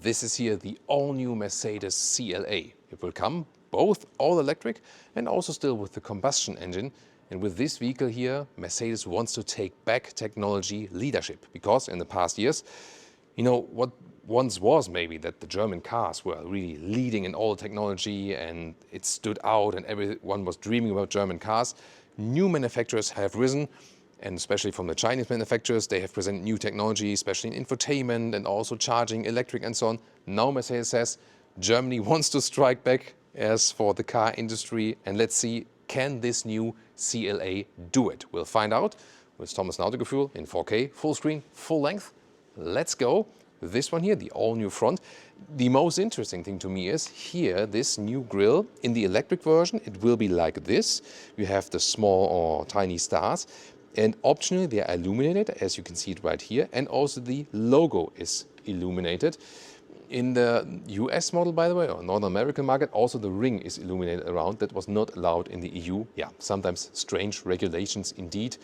This is here the all-new Mercedes CLA. It will come both all-electric and also still with the combustion engine. And with this vehicle here, Mercedes wants to take back technology leadership. Because in the past years, you know, what once was maybe that the German cars were really leading in all technology and it stood out and everyone was dreaming about German cars. New manufacturers have risen, and especially from the Chinese manufacturers, they have presented new technology, especially in infotainment and also charging, electric and so on. Now Mercedes says Germany wants to strike back as for the car industry, and let's see, can this new CLA do it? We'll find out with Thomas Nautegefühl in 4K, full screen, full length. Let's go. This one here, the all-new front. The most interesting thing to me is here, this new grille. In the electric version, it will be like this. You have the small or tiny stars. And optionally, they are illuminated, as you can see it right here. And also the logo is illuminated. In the US model, by the way, or North American market, also the ring is illuminated around. That was not allowed in the EU. Yeah, sometimes strange regulations indeed.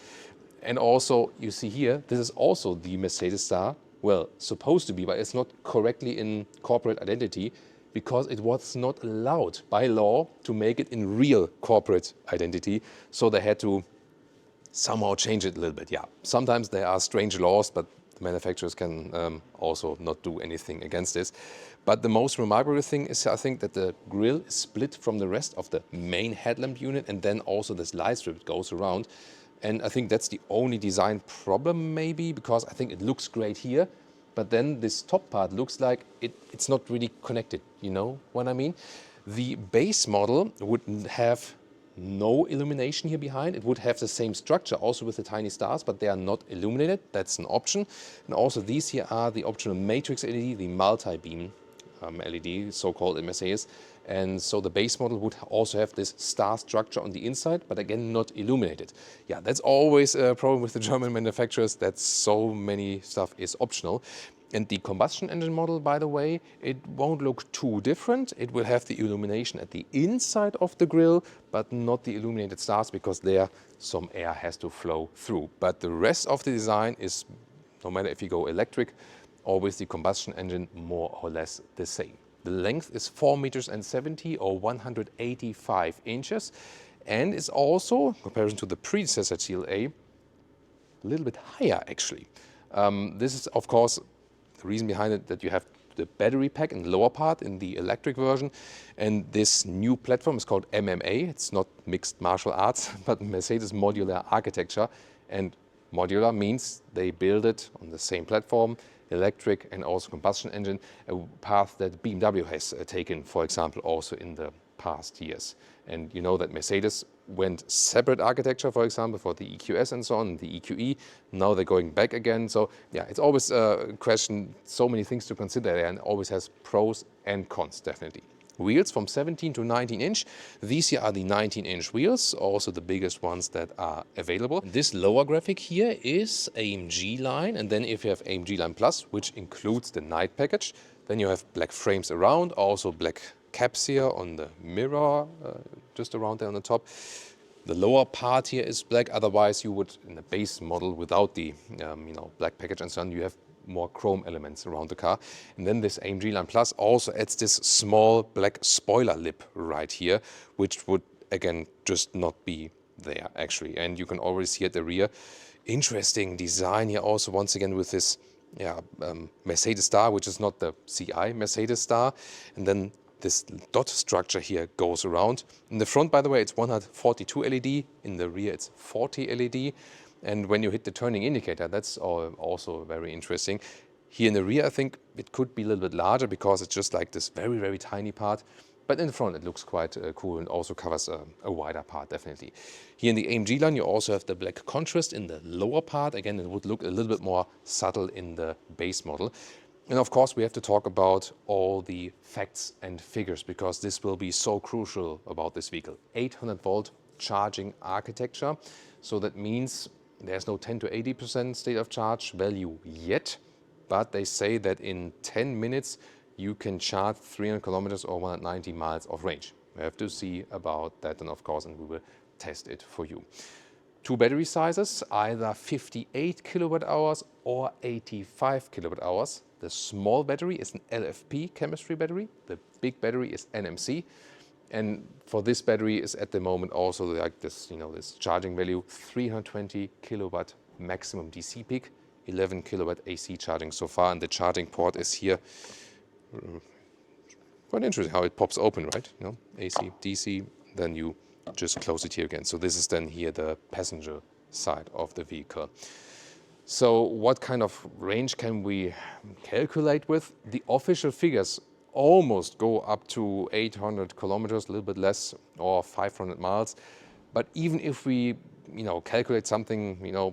And also, you see here, this is also the Mercedes star. Well, supposed to be, but it's not correctly in corporate identity because it was not allowed by law to make it in real corporate identity. So they had to somehow change it a little bit. Yeah, sometimes there are strange laws, but the manufacturers can also not do anything against this. But the most remarkable thing is, I think, that the grille is split from the rest of the main headlamp unit, and then also this light strip goes around. And I think that's the only design problem maybe, because I think it looks great here, but then this top part looks like it's not really connected, you know what I mean? The base model would have no illumination here behind. It would have the same structure also with the tiny stars, but they are not illuminated. That's an option. And also these here are the optional matrix LED, the multi-beam LED, so-called in Mercedes. And so the base model would also have this star structure on the inside, but again, not illuminated. Yeah, that's always a problem with the German manufacturers, that so many stuff is optional. And the combustion engine model, by the way, it won't look too different. It will have the illumination at the inside of the grille, but not the illuminated stars, because there some air has to flow through. But the rest of the design is, no matter if you go electric or with the combustion engine, more or less the same. The length is 4.70 meters or 185 inches. And it's also, in comparison to the predecessor CLA, a little bit higher actually. This is, of course, the reason behind it, that you have the battery pack in the lower part in the electric version. And this new platform is called MMA. It's not mixed martial arts, but Mercedes modular architecture. And modular means they build it on the same platform, electric and also combustion engine, a path that BMW has taken, for example, also in the past years. And you know that Mercedes went separate architecture, for example, for the EQS and so on, the EQE. Now they're going back again. So yeah, it's always a question, so many things to consider there, and always has pros and cons, definitely. Wheels from 17 to 19 inch. These here are the 19-inch wheels, also the biggest ones that are available. This lower graphic here is AMG line, and then if you have AMG line Plus, which includes the night package, then you have black frames around, also black caps here on the mirror, just around there on the top. The lower part here is black, otherwise you would, in the base model without the black package and so on, you have more chrome elements around the car. And then this AMG Line Plus also adds this small black spoiler lip right here, which would again just not be there actually. And you can already see at the rear, interesting design here also, once again with this Mercedes star, which is not the CI Mercedes star. And then this dot structure here goes around. In the front, by the way, it's 142 LED. In the rear, it's 40 LED. And when you hit the turning indicator, that's also very interesting. Here in the rear, I think it could be a little bit larger because it's just like this very, very tiny part. But in the front, it looks quite cool and also covers a wider part, definitely. Here in the AMG line, you also have the black contrast in the lower part. Again, it would look a little bit more subtle in the base model. And of course, we have to talk about all the facts and figures, because this will be so crucial about this vehicle. 800-volt charging architecture. So that means there's no 10 to 80% state of charge value yet, but they say that in 10 minutes you can charge 300 kilometers or 190 miles of range. We have to see about that, and of course, and we will test it for you. Two battery sizes, either 58 kilowatt hours or 85 kilowatt hours. The small battery is an LFP chemistry battery. The big battery is NMC. And for this battery is at the moment also like this, this charging value, 320 kilowatt maximum DC peak, 11 kilowatt AC charging so far. And the charging port is here. Quite interesting how it pops open, right? AC, DC, then you just close it here again. So this is then here the passenger side of the vehicle. So what kind of range can we calculate with? The official figures almost go up to 800 kilometers, a little bit less, or 500 miles. But even if we, calculate something, a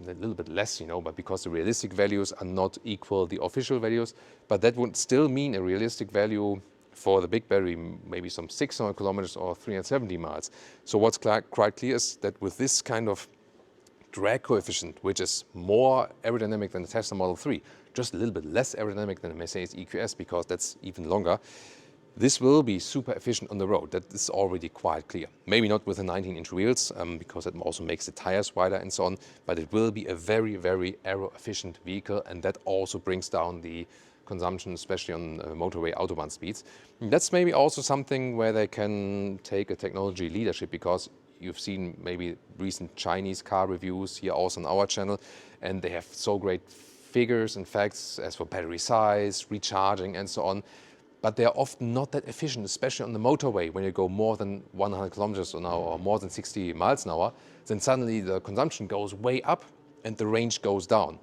little bit less, but because the realistic values are not equal the official values, but that would still mean a realistic value for the big battery, maybe some 600 kilometers or 370 miles. So what's quite clear is that with this kind of drag coefficient, which is more aerodynamic than the Tesla Model 3, just a little bit less aerodynamic than the Mercedes EQS because that's even longer, this will be super efficient on the road. That is already quite clear. Maybe not with the 19-inch wheels, because that also makes the tires wider and so on, but it will be a very, very aero-efficient vehicle, and that also brings down the consumption, especially on motorway autobahn speeds. And that's maybe also something where they can take a technology leadership, because you've seen maybe recent Chinese car reviews here also on our channel, and they have so great figures and facts as for battery size, recharging and so on. But they are often not that efficient, especially on the motorway. When you go more than 100 kilometers an hour or more than 60 miles an hour, then suddenly the consumption goes way up and the range goes down.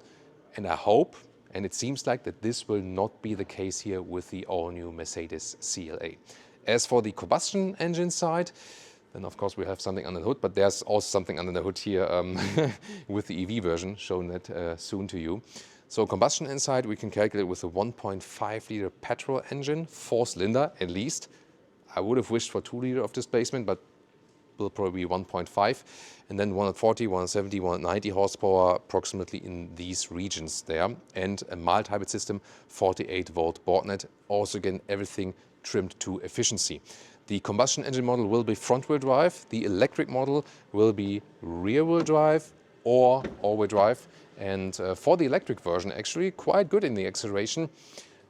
And I hope, and it seems like that this will not be the case here with the all-new Mercedes CLA. As for the combustion engine side, then of course we have something under the hood, but there's also something under the hood here with the EV version, shown that soon to you. So combustion inside we can calculate with a 1.5 liter petrol engine, 4-cylinder at least. I would have wished for 2 liter of displacement, but will probably be 1.5. And then 140, 170, 190 horsepower approximately in these regions there. And a mild hybrid system, 48 volt board net. Also again, everything trimmed to efficiency. The combustion engine model will be front-wheel drive. The electric model will be rear-wheel drive or all-wheel drive. And for the electric version, actually quite good in the acceleration.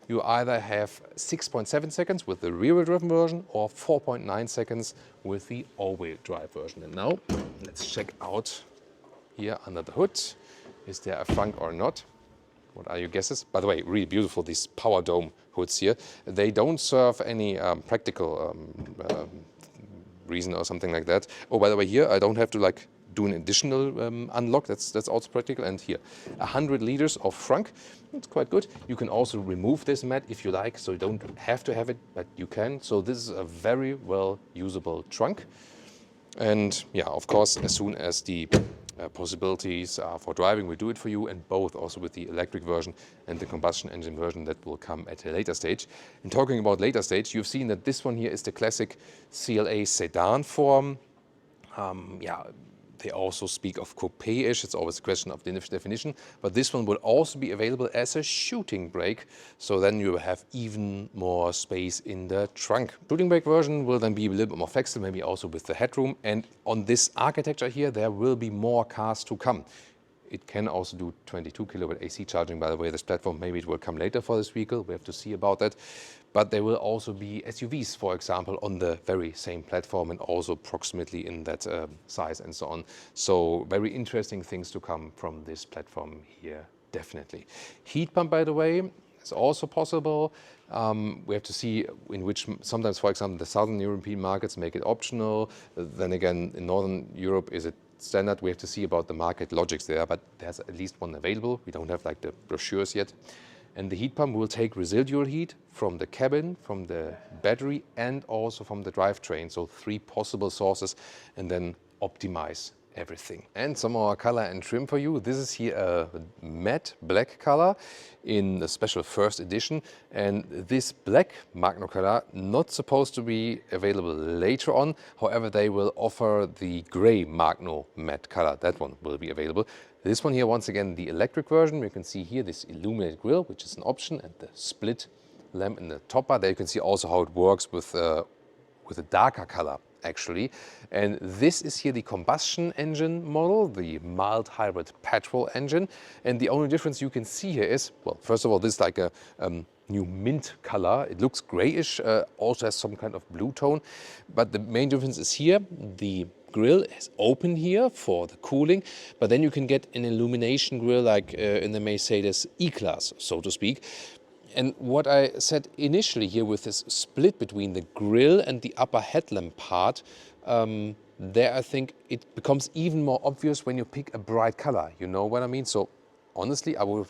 You either have 6.7 seconds with the rear-wheel drive version or 4.9 seconds with the all-wheel drive version. And now let's check out here under the hood. Is there a frunk or not? What are your guesses? By the way, really beautiful, these power dome hoods here. They don't serve any practical reason or something like that. Oh, by the way, here I don't have to do an additional unlock. That's also practical. And here, 100 liters of frunk. It's quite good. You can also remove this mat if you like, so you don't have to have it, but you can. So this is a very well usable trunk. And yeah, of course, as soon as the possibilities for driving, we do it for you, and both also with the electric version and the combustion engine version that will come at a later stage. And talking about later stage, you've seen that this one here is the classic CLA sedan form. They also speak of coupe-ish. It's always a question of the definition. But this one will also be available as a shooting brake. So then you will have even more space in the trunk. Shooting brake version will then be a little bit more flexible, maybe also with the headroom. And on this architecture here, there will be more cars to come. It can also do 22 kilowatt AC charging, by the way, this platform. Maybe it will come later for this vehicle. We have to see about that. But there will also be SUVs, for example, on the very same platform and also approximately in that size and so on. So very interesting things to come from this platform here, definitely. Heat pump, by the way, is also possible. We have to see in which, sometimes, for example, the Southern European markets make it optional. Then again, in Northern Europe, is it standard? We have to see about the market logics there, but there's at least one available. We don't have the brochures yet. And the heat pump will take residual heat from the cabin, from the battery, and also from the drivetrain. So 3 possible sources, and then optimize everything. And some more color and trim for you. This is here a matte black color in the special first edition. And this black Magno color not supposed to be available later on. However, they will offer the gray Magno matte color. That one will be available. This one here, once again, the electric version. You can see here this illuminated grille, which is an option, and the split lamp in the top bar. There you can see also how it works with a darker color actually. And this is here the combustion engine model, the mild hybrid petrol engine. And the only difference you can see here is, well, first of all, this is like a new mint color. It looks grayish, also has some kind of blue tone. But the main difference is here, the grille is open here for the cooling, but then you can get an illumination grille like in the Mercedes E-Class, so to speak. And what I said initially here with this split between the grille and the upper headlamp part, there I think it becomes even more obvious when you pick a bright color. You know what I mean? So honestly, I would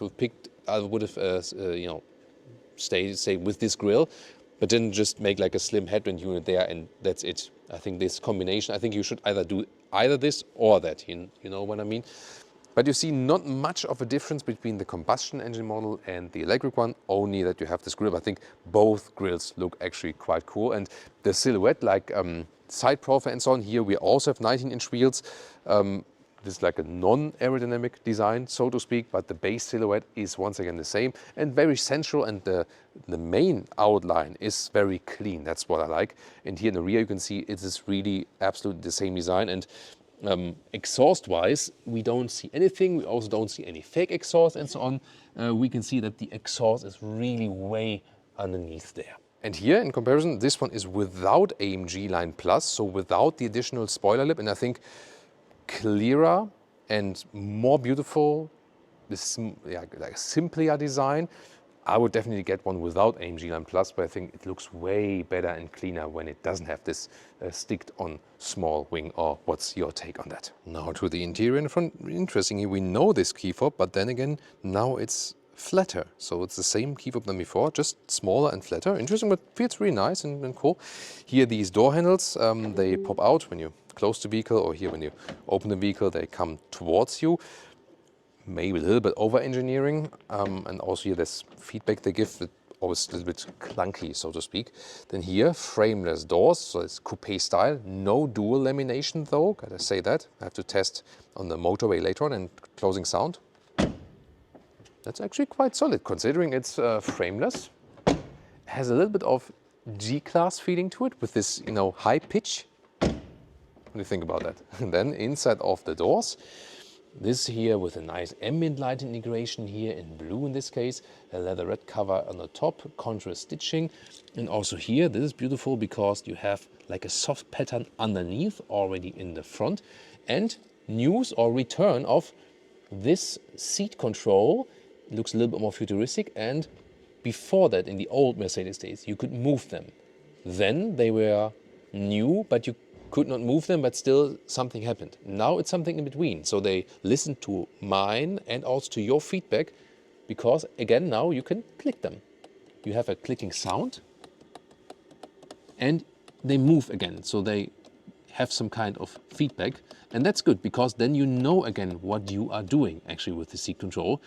have you know, stay with this grille, but then just make like a slim headwind unit there, and that's it. I think this combination, I think you should either do either this or that. You know what I mean? But you see not much of a difference between the combustion engine model and the electric one, only that you have this grille. I think both grilles look actually quite cool. And the silhouette, like side profile and so on, here we also have 19-inch wheels. This is like a non-aerodynamic design, so to speak, but the base silhouette is once again the same and very central, and the main outline is very clean. That's what I like. And here in the rear you can see it is really absolutely the same design. And exhaust-wise, we don't see anything. We also don't see any fake exhaust and so on. We can see that the exhaust is really way underneath there. And here, in comparison, this one is without AMG Line Plus, so without the additional spoiler lip, and I think clearer and more beautiful, this like a simpler design. I would definitely get one without AMG Line Plus, but I think it looks way better and cleaner when it doesn't have this sticked-on small wing. Or what's your take on that? Now to the interior in front. Interestingly, we know this key fob, but then again, now it's flatter. So it's the same key fob than before, just smaller and flatter. Interesting, but feels really nice and cool. Here, these door handles, they pop out when you close the vehicle, or here when you open the vehicle, they come towards you. Maybe a little bit over-engineering, and also here this feedback they give, it always a little bit clunky, so to speak. Then here, frameless doors, so it's coupe style, no dual lamination though, gotta say that. I have to test on the motorway later on, and closing sound. That's actually quite solid, considering it's frameless. Has a little bit of G-Class feeling to it, with this, you know, high pitch. What do you think about that? And then inside of the doors, this here with a nice ambient light integration here in blue in this case, a leather red cover on the top, contrast stitching. And also here, this is beautiful because you have like a soft pattern underneath already in the front. And news or return of this seat control. It looks a little bit more futuristic, and before that in the old Mercedes days you could move them. Then they were new, but you could not move them, but still something happened. Now it's something in between. So they listen to mine and also to your feedback, because again, now you can click them. You have a clicking sound and they move again. So they have some kind of feedback, and that's good because then you know again what you are doing actually with the seat control.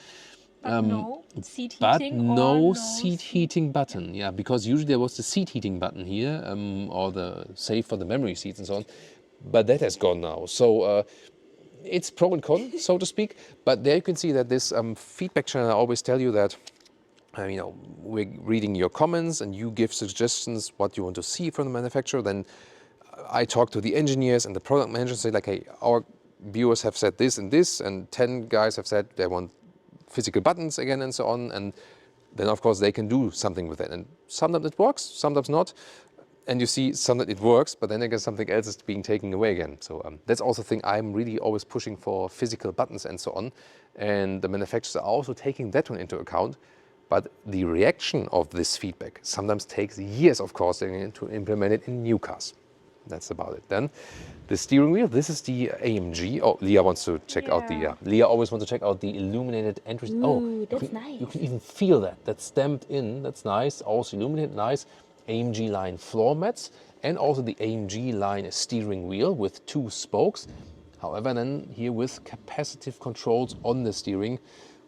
But no seat heating, but no seat heating button. Yeah, because usually there was the seat heating button here, or the save for the memory seats and so on. But that has gone now. So it's pro and con, so to speak. But there you can see that this feedback channel, I always tell you that, you know, we're reading your comments and you give suggestions what you want to see from the manufacturer. Then I talk to the engineers and the product managers, say like, hey, our viewers have said this and this, and 10 guys have said they want physical buttons again and so on, and then of course they can do something with it, and sometimes it works, sometimes not, and you see sometimes it works, but then again something else is being taken away again. So that's also a thing I'm really always pushing for, physical buttons and so on, and the manufacturers are also taking that one into account. But the reaction of this feedback sometimes takes years, of course, to implement it in new cars. That's about it. Then the steering wheel, this is the AMG. Oh, Leah wants to check out the, Leah always wants to check out the illuminated entry. Ooh, that's nice. You can even feel that. That's stamped in. That's nice. Also illuminated, nice. AMG line floor mats, and also the AMG line steering wheel with 2 spokes. However, then here with capacitive controls on the steering,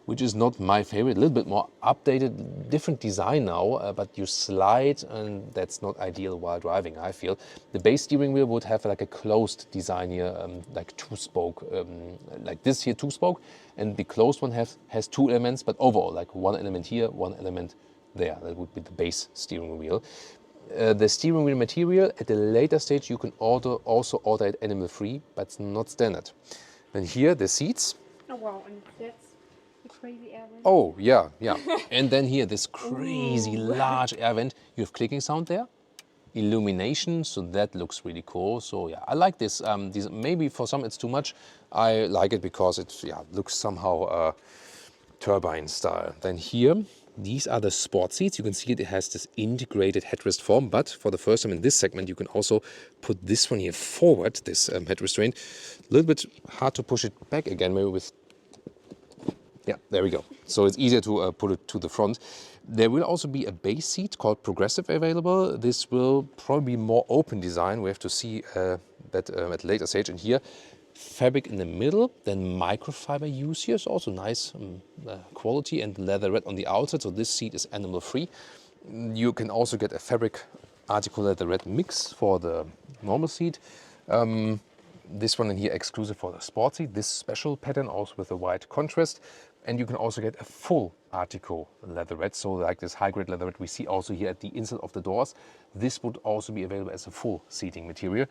which is not my favorite. A little bit more updated, different design now, but you slide, and that's not ideal while driving, I feel. The base steering wheel would have like a closed design here, like 2-spoke, like this here, 2-spoke, and the closed one has 2 elements, but overall like 1 element here, 1 element there. That would be the base steering wheel. The steering wheel material, at a later stage, you can also order it animal-free, but it's not standard. And here, the seats. Oh wow, and that's a crazy air vent. Oh, yeah. And then here, this crazy large air vent. You have clicking sound there, illumination, so that looks really cool. So yeah, I like this. Maybe for some it's too much. I like it because it looks somehow turbine style. Then here, these are the sport seats. You can see it has this integrated headrest form, but for the first time in this segment, you can also put this one here forward, this head restraint. A little bit hard to push it back again, maybe with, yeah, there we go. So it's easier to pull it to the front. There will also be a base seat called Progressive available. This will probably be more open design. We have to see that at a later stage. And here, fabric in the middle, then microfiber use here. It's also nice quality, and leatherette on the outside. So this seat is animal free. You can also get a fabric article leatherette mix for the normal seat. This one in here exclusive for the sport seat. This special pattern also with a white contrast. And you can also get a full article leatherette. So like this high grade leatherette we see also here at the inside of the doors. This would also be available as a full seating material.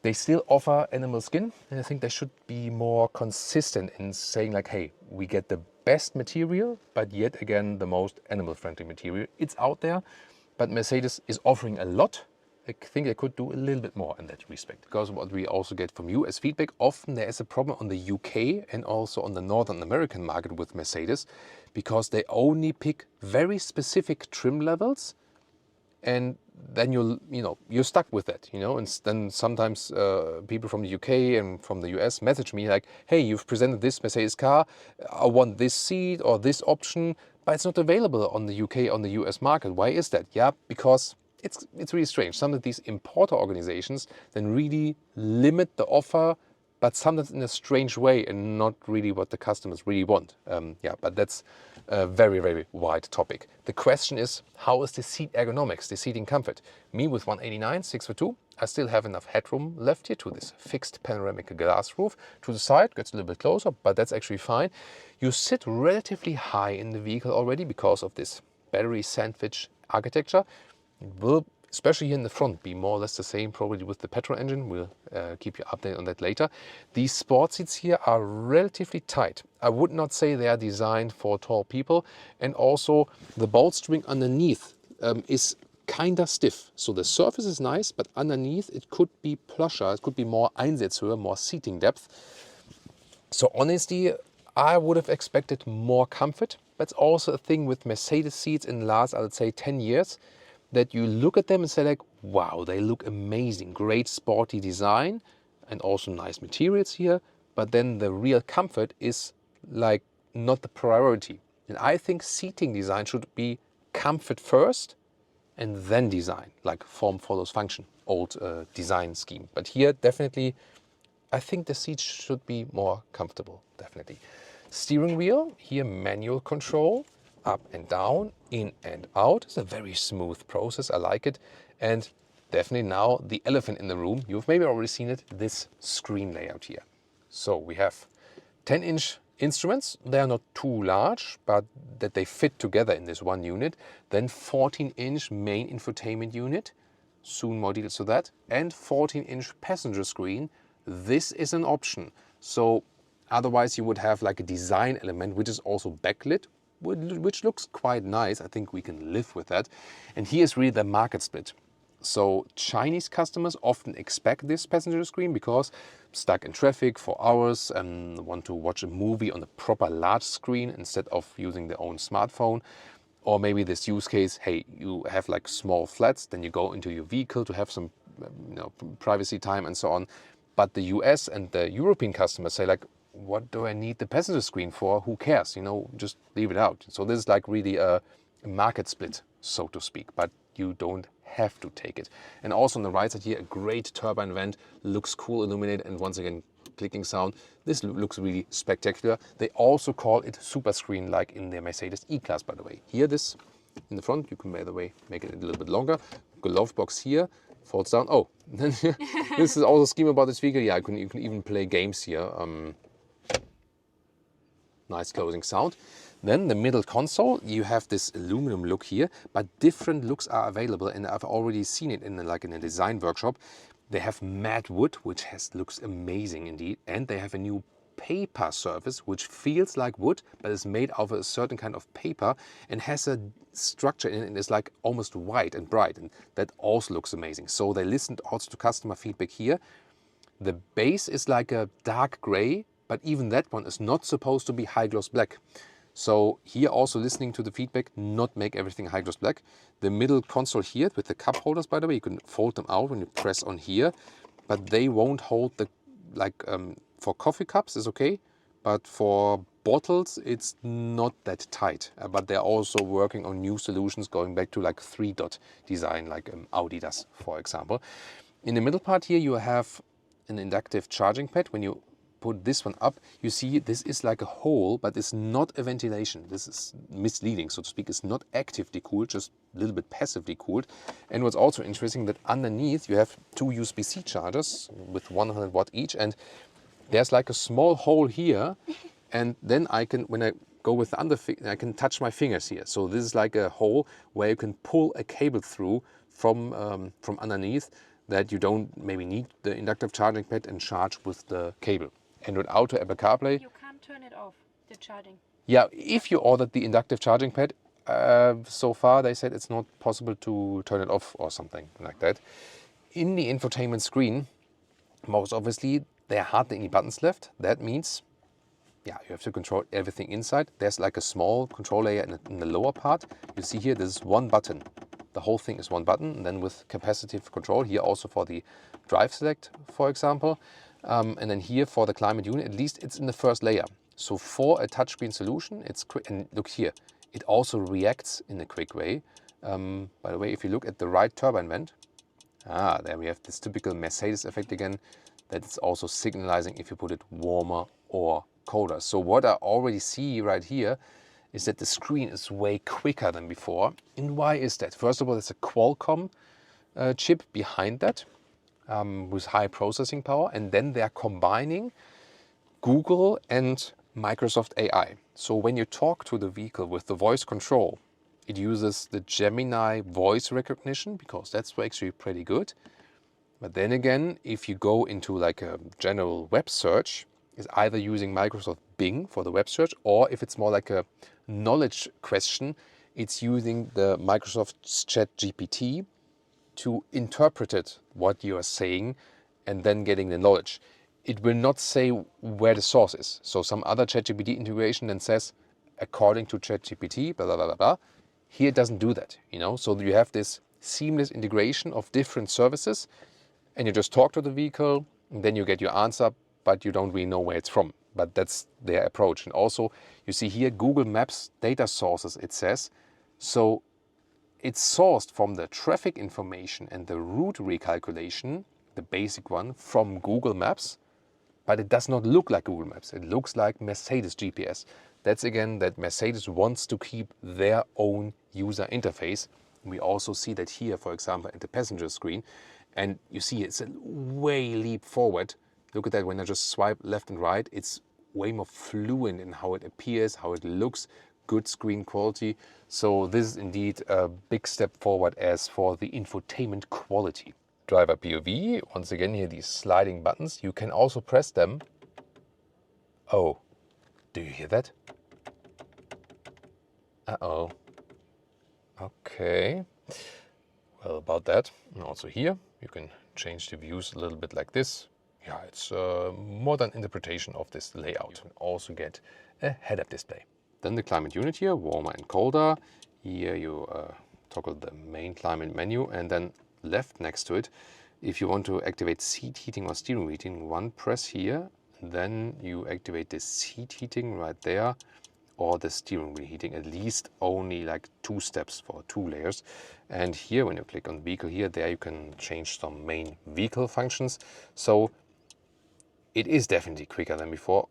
They still offer animal skin, and I think they should be more consistent in saying like, hey, we get the best material, but yet again, the most animal-friendly material. It's out there, but Mercedes is offering a lot. I think they could do a little bit more in that respect. Because what we also get from you as feedback, often there is a problem on the UK and also on the Northern American market with Mercedes, because they only pick very specific trim levels, and then you're stuck with that, and then sometimes people from the UK and from the US message me like, hey, you've presented this Mercedes car, I want this seat or this option, but it's not available on the UK, on the US market. Why is that? Yeah, because it's really strange. Some of these importer organizations then really limit the offer, but sometimes in a strange way and not really what the customers really want. But that's a very, very wide topic. The question is, how is the seat ergonomics, the seating comfort? Me with 189, 6'2", I still have enough headroom left here to this fixed panoramic glass roof. To the side, gets a little bit closer, but that's actually fine. You sit relatively high in the vehicle already because of this battery sandwich architecture. It will, especially here in the front, be more or less the same probably with the petrol engine. We'll keep you updated on that later. These sport seats here are relatively tight. I would not say they are designed for tall people. And also the bolstering underneath is kind of stiff. So the surface is nice, but underneath it could be plusher. It could be more Einsatzhöhe, more seating depth. So honestly, I would have expected more comfort. That's also a thing with Mercedes seats in the last, I would say, 10 years. That you look at them and say like, wow, they look amazing, great sporty design and also nice materials here. But then the real comfort is like not the priority. And I think seating design should be comfort first and then design, like form follows function, old design scheme. But here definitely, I think the seats should be more comfortable, definitely. Steering wheel, here manual control. Up and down, in and out. It's a very smooth process. I like it. And definitely now the elephant in the room, you've maybe already seen it, this screen layout here. So we have 10-inch instruments. They are not too large, but that they fit together in this one unit. Then 14-inch main infotainment unit. Soon more details to that. And 14-inch passenger screen. This is an option. So otherwise you would have like a design element, which is also backlit, which looks quite nice. I think we can live with that. And here's really the market split. So Chinese customers often expect this passenger screen because stuck in traffic for hours and want to watch a movie on a proper large screen instead of using their own smartphone. Or maybe this use case, hey, you have like small flats, then you go into your vehicle to have some privacy time and so on. But the US and the European customers say like, what do I need the passenger screen for? Who cares? Just leave it out. So this is like really a market split, so to speak, but you don't have to take it. And also on the right side here, a great turbine vent, looks cool, illuminated, and once again, clicking sound. This looks really spectacular. They also call it super screen, like in the Mercedes E-Class, by the way. Here, this in the front, you can, by the way, make it a little bit longer. Glove box here. Falls down. Oh, this is also a scheme about this vehicle. Yeah, you can even play games here. Nice closing sound. Then the middle console, you have this aluminum look here, but different looks are available, and I've already seen it in a design workshop. They have matte wood, which looks amazing indeed, and they have a new paper surface which feels like wood but is made of a certain kind of paper and has a structure in it and is like almost white and bright, and that also looks amazing. So they listened also to customer feedback here. The base is like a dark gray, but even that one is not supposed to be high gloss black. So here also listening to the feedback, not make everything high gloss black. The middle console here with the cup holders, by the way, you can fold them out when you press on here, but they won't hold the, for coffee cups is okay, but for bottles it's not that tight. But they're also working on new solutions going back to like 3-dot design, like Audi does, for example. In the middle part here you have an inductive charging pad. When you put this one up, you see this is like a hole, but it's not a ventilation. This is misleading, so to speak. It's not actively cooled, just a little bit passively cooled. And what's also interesting, that underneath you have 2 USB-C chargers with 100 watt each, and there's like a small hole here, and then I can, when I go with the I can touch my fingers here. So this is like a hole where you can pull a cable through from underneath, that you don't maybe need the inductive charging pad and charge with the cable. And with Auto Apple CarPlay, You can't turn it off, the charging. yeah, if you ordered the inductive charging pad, so far they said it's not possible to turn it off or something like that. In the infotainment screen, most obviously, there are hardly any buttons left. That means, yeah, you have to control everything inside. There's like a small control layer in the lower part. You see here, this is one button. The whole thing is one button, and then with capacitive control here also for the drive select, for example. And then here for the climate unit, at least it's in the first layer. So for a touchscreen solution, it's quick. And look here, it also reacts in a quick way. By the way, if you look at the right turbine vent, there we have this typical Mercedes effect again, that it's also signalizing if you put it warmer or colder. So what I already see right here is that the screen is way quicker than before. And why is that? First of all, there's a Qualcomm chip behind that, with high processing power, and then they're combining Google and Microsoft AI. So when you talk to the vehicle with the voice control, it uses the Gemini voice recognition, because that's actually pretty good. But then again, if you go into like a general web search, it's either using Microsoft Bing for the web search, or if it's more like a knowledge question, it's using the Microsoft ChatGPT to interpret it, what you are saying, and then getting the knowledge. It will not say where the source is. So some other ChatGPT integration then says, according to ChatGPT, blah, blah, blah, blah, blah. Here it doesn't do that, you know? So you have this seamless integration of different services, and you just talk to the vehicle, and then you get your answer, but you don't really know where it's from. But that's their approach. And also, you see here, Google Maps data sources, it says. So it's sourced from the traffic information and the route recalculation, the basic one, from Google Maps, but it does not look like Google Maps. It looks like Mercedes GPS. That's again that Mercedes wants to keep their own user interface. We also see that here, for example, at the passenger screen, and you see it's a way leap forward. Look at that, when I just swipe left and right, it's way more fluent in how it appears, how it looks, good screen quality. So this is indeed a big step forward as for the infotainment quality. Driver POV, once again here these sliding buttons, you can also press them. Oh, do you hear that? Uh-oh. Okay. Well, about that, and also here, you can change the views a little bit like this. Yeah, it's a modern interpretation of this layout. You can also get a head-up display. Then the climate unit here, warmer and colder. Here you toggle the main climate menu, and then left next to it, if you want to activate seat heating or steering heating, one press here, then you activate the seat heating right there, or the steering wheel heating, at least only like 2 steps for 2 layers. And here, when you click on vehicle here, there you can change some main vehicle functions. So it is definitely quicker than before,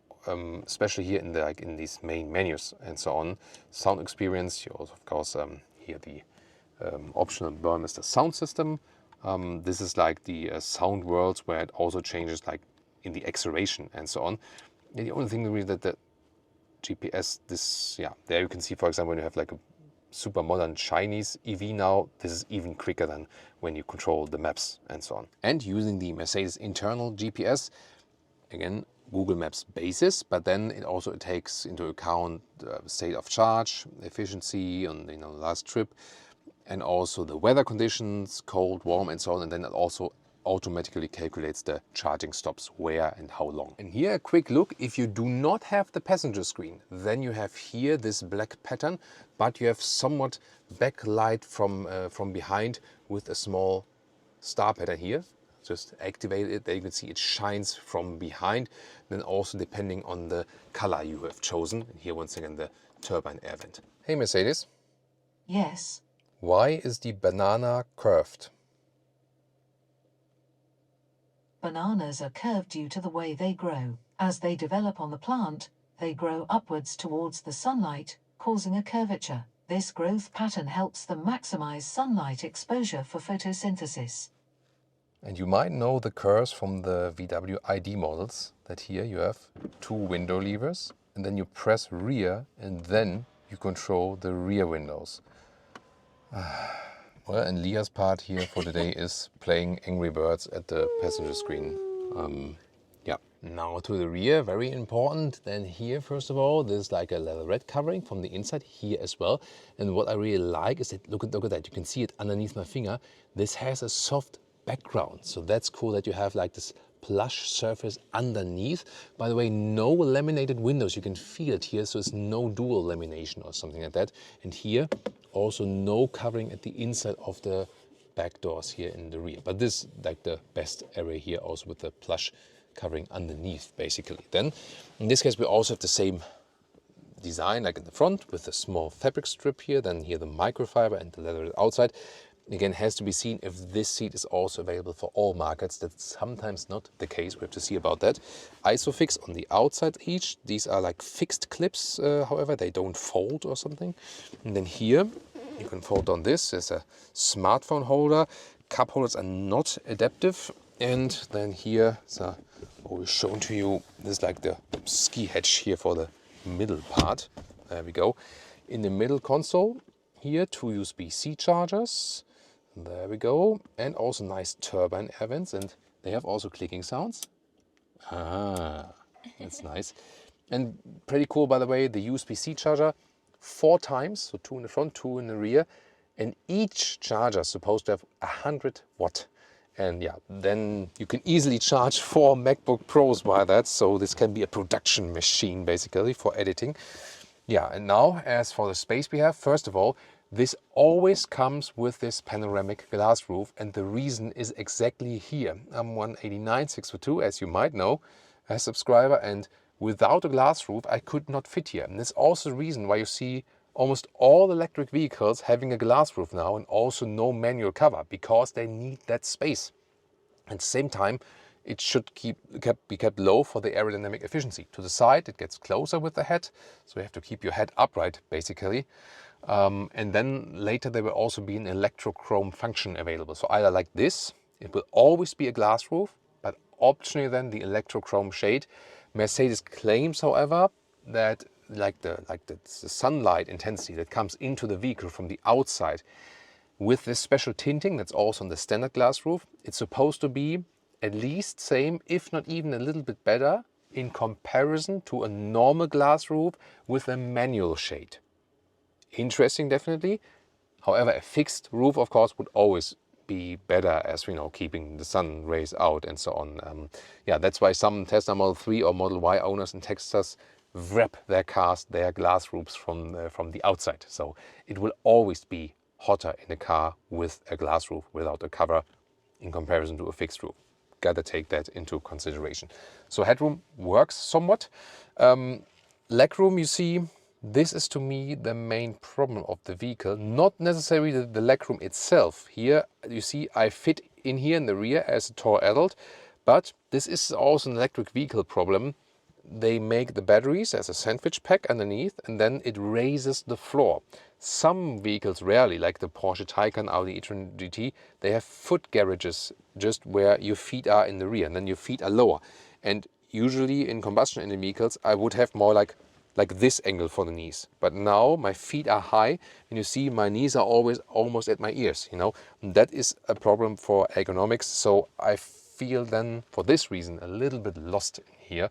especially here in the in these main menus and so on. Sound experience, you also of course here the optional Burmester sound system. This is like the sound worlds where it also changes like in the acceleration and so on. And the only thing really that the GPS, there you can see, for example, when you have like a super modern Chinese EV now, this is even quicker than when you control the maps and so on. And using the Mercedes internal GPS, again, Google Maps basis, but then it takes into account the state of charge, efficiency on the last trip, and also the weather conditions, cold, warm, and so on. And then it also automatically calculates the charging stops, where and how long. And here a quick look, if you do not have the passenger screen, then you have here this black pattern, but you have somewhat backlight from behind with a small star pattern here. Just activate it, there you can see it shines from behind. Then also depending on the color you have chosen. And here once again the turbine air vent. Hey Mercedes. Yes. Why is the banana curved? Bananas are curved due to the way they grow. As they develop on the plant, they grow upwards towards the sunlight, causing a curvature. This growth pattern helps them maximize sunlight exposure for photosynthesis. And you might know the curves from the VW ID models, that here you have two window levers, and then you press rear, and then you control the rear windows. Well, and Leah's part here for today is playing Angry Birds at the passenger screen. Now to the rear, very important. Then here, first of all, there's like a leather red covering from the inside here as well. And what I really like is that, look at that, you can see it underneath my finger. This has a soft background, so that's cool that you have like this plush surface underneath. By the way, no laminated windows, you can feel it here, so it's no dual lamination or something like that. And here also no covering at the inside of the back doors here in the rear, but this is like the best area here, also with the plush covering underneath basically. Then in this case we also have the same design like in the front with a small fabric strip here, then here the microfiber and the leather outside. Again, has to be seen if this seat is also available for all markets. That's sometimes not the case. We have to see about that. Isofix on the outside each. These are like fixed clips, however, they don't fold or something. And then here, you can fold on this. There's a smartphone holder. Cup holders are not adaptive. And then here, so always shown to you, this is like the ski hatch here for the middle part. There we go. In the middle console, here, two USB-C chargers. There we go. And also nice turbine air vents. And they have also clicking sounds. That's nice. And pretty cool, by the way, the USB-C charger 4 times. So 2 in the front, 2 in the rear. And each charger is supposed to have 100 watt. And yeah, then you can easily charge 4 MacBook Pros by that. So this can be a production machine, basically, for editing. Yeah, and now, as for the space we have, first of all, this always comes with this panoramic glass roof, and the reason is exactly here. I'm 189 6'2", as you might know, a subscriber, and without a glass roof I could not fit here. And this is also the reason why you see almost all electric vehicles having a glass roof now and also no manual cover, because they need that space. At the same time, it should be kept low for the aerodynamic efficiency. To the side, it gets closer with the head, so you have to keep your head upright, basically. And then later there will also be an electrochrome function available. So either like this, it will always be a glass roof, but optionally then the electrochrome shade. Mercedes claims, however, that like the sunlight intensity that comes into the vehicle from the outside with this special tinting that's also on the standard glass roof, it's supposed to be at least same, if not even a little bit better in comparison to a normal glass roof with a manual shade. Interesting, definitely. However, a fixed roof, of course, would always be better, as we know, keeping the sun rays out and so on. Yeah, that's why some Tesla Model 3 or Model Y owners in Texas wrap their cars, their glass roofs from the outside. So it will always be hotter in a car with a glass roof without a cover in comparison to a fixed roof. Gotta take that into consideration. So headroom works somewhat. Legroom, you see, this is to me the main problem of the vehicle, not necessarily the legroom itself. Here you see I fit in here in the rear as a tall adult, but this is also an electric vehicle problem. They make the batteries as a sandwich pack underneath, and then it raises the floor. Some vehicles, rarely, like the Porsche Taycan, Audi e-tron GT, they have foot garages just where your feet are in the rear, and then your feet are lower. And usually in combustion engine vehicles, I would have more like like this angle for the knees. But now my feet are high and you see my knees are always almost at my ears, you know. And that is a problem for ergonomics. So I feel then for this reason a little bit lost in here.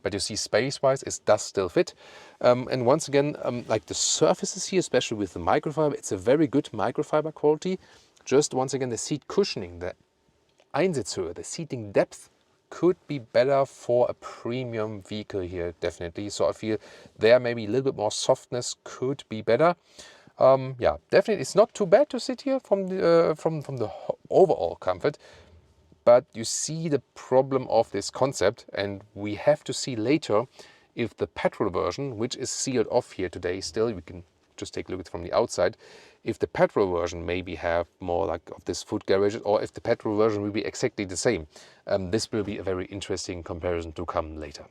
But you see space-wise it does still fit. And once again, like the surfaces here, especially with the microfiber, it's a very good microfiber quality. Just once again, the seat cushioning, the Einsitzhöhe, the seating depth could be better for a premium vehicle here, definitely. So I feel there maybe a little bit more softness could be better. Yeah, definitely it's not too bad to sit here from the overall comfort. But you see the problem of this concept, and we have to see later if the petrol version, which is sealed off here today still, we can just take a look at it from the outside, if the petrol version maybe have more like of this foot garages, or if the petrol version will be exactly the same. This will be a very interesting comparison to come later.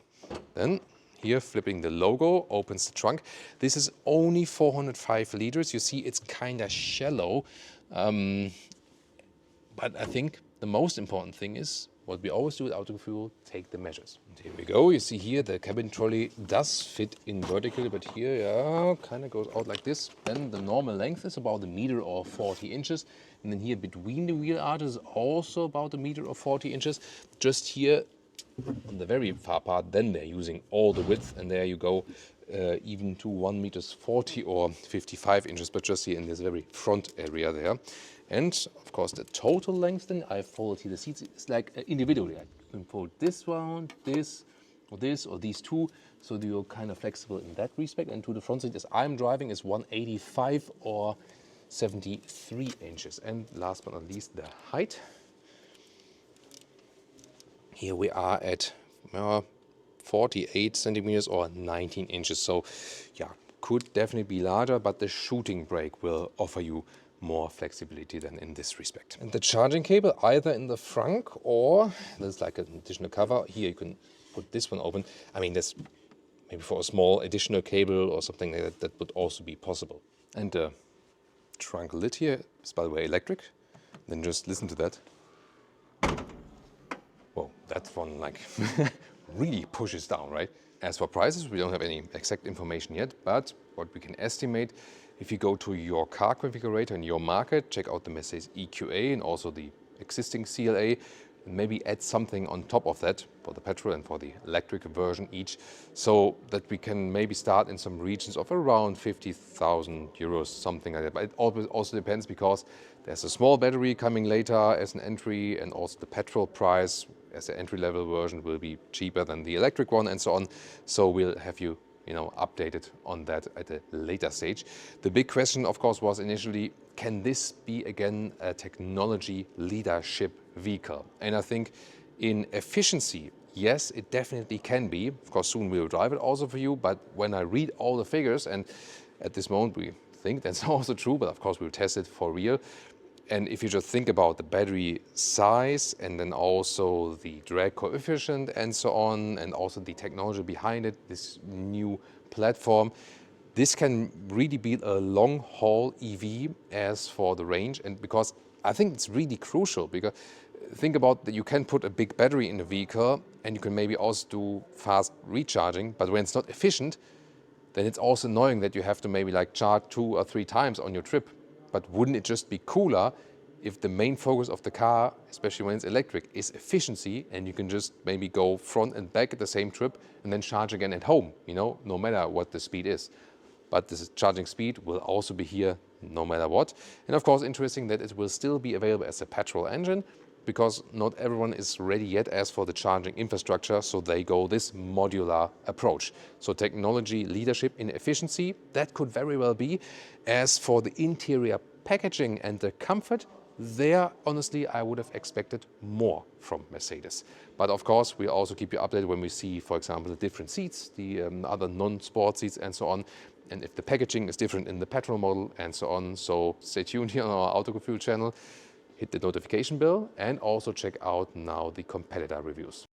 Then here, flipping the logo, opens the trunk. This is only 405 liters. You see it's kind of shallow, but I think the most important thing is what we always do with Autogefühl, take the measures. And here we go. You see here the cabin trolley does fit in vertically, but here, yeah, kind of goes out like this. Then the normal length is about 1 meter or 40 inches. And then here between the wheel arches is also about 1 meter or 40 inches. Just here on the very far part, then they're using all the width, and there you go, even to 1 meter 40 or 55 inches, but just here in this very front area there. And of course the total length, then I folded here the seats, it's like individually. I can fold this one, this, or these two, so you're kind of flexible in that respect. And to the front seat as I'm driving is 185 or 73 inches. And last but not least, the height. Here we are at 48 centimeters or 19 inches. So yeah, could definitely be larger, but the shooting brake will offer you more flexibility than in this respect. And the charging cable either in the front, or there's like an additional cover. Here you can put this one open. I mean, this maybe for a small additional cable or something like that, that would also be possible. And the trunk lid here is, by the way, electric. Then just listen to that. Whoa, that one like really pushes down, right? As for prices, we don't have any exact information yet, but what we can estimate, if you go to your car configurator in your market, check out the Mercedes EQA and also the existing CLA, and maybe add something on top of that for the petrol and for the electric version each, so that we can maybe start in some regions of around 50,000 euros, something like that. But it also depends, because there's a small battery coming later as an entry, and also the petrol price as the entry-level version will be cheaper than the electric one, and so on. So we'll have you updated on that at a later stage. The big question, of course, was initially, can this be again a technology leadership vehicle? And I think in efficiency, yes, it definitely can be. Of course, soon we'll drive it also for you, but when I read all the figures, and at this moment we think that's also true, but of course we'll test it for real. And if you just think about the battery size, and then also the drag coefficient and so on, and also the technology behind it, this new platform, this can really be a long-haul EV as for the range. And because I think it's really crucial, because think about that you can put a big battery in a vehicle, and you can maybe also do fast recharging, but when it's not efficient, then it's also annoying that you have to maybe like charge 2 or 3 times on your trip. But wouldn't it just be cooler if the main focus of the car, especially when it's electric, is efficiency, and you can just maybe go front and back at the same trip and then charge again at home, no matter what the speed is. But this charging speed will also be here no matter what. And of course, interesting that it will still be available as a petrol engine, because not everyone is ready yet as for the charging infrastructure, so they go this modular approach. So technology leadership in efficiency, that could very well be. As for the interior packaging and the comfort, there, honestly, I would have expected more from Mercedes. But of course, we also keep you updated when we see, for example, the different seats, the other non-sport seats and so on, and if the packaging is different in the petrol model and so on. So stay tuned here on our Autogefühl channel. Hit the notification bell and also check out now the competitor reviews.